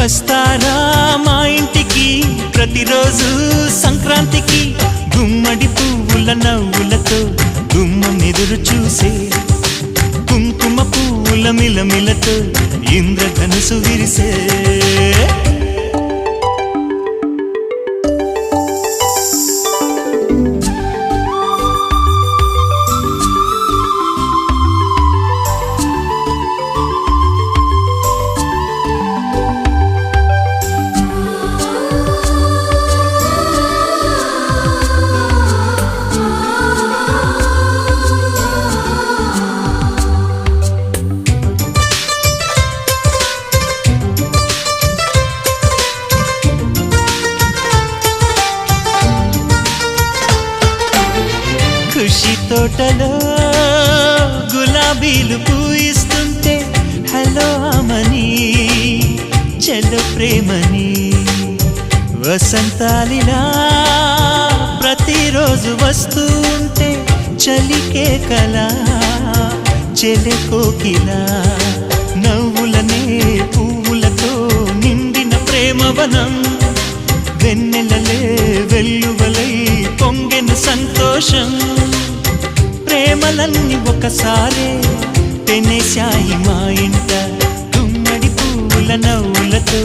వస్తారా మా ఇంటికి ప్రతిరోజు సంక్రాంతికి గుమ్మడి పువ్వుల నవ్వులతో గుమ్మం ఎదురు చూసే కుంకుమ పువ్వుల మిలమిలతో ఇంద్రధనుసు విరిసే ఖుషి తోటలో గులాబీలు పూయిస్తుంటే హలో అమని చెల్లు ప్రేమని వసంతాలిలా ప్రతిరోజు వస్తుంటే చలికే కలా చెలె కోకిలా నవ్వులనే పువ్వులతో నిండిన ప్రేమవనం వెన్నెలలే వెల్లువలై పొంగెను సంతోషం ప్రేమలన్నీ ఒకసారే పెనేశాయి మా ఇంట గుమ్మడి పువ్వుల నవ్వులతో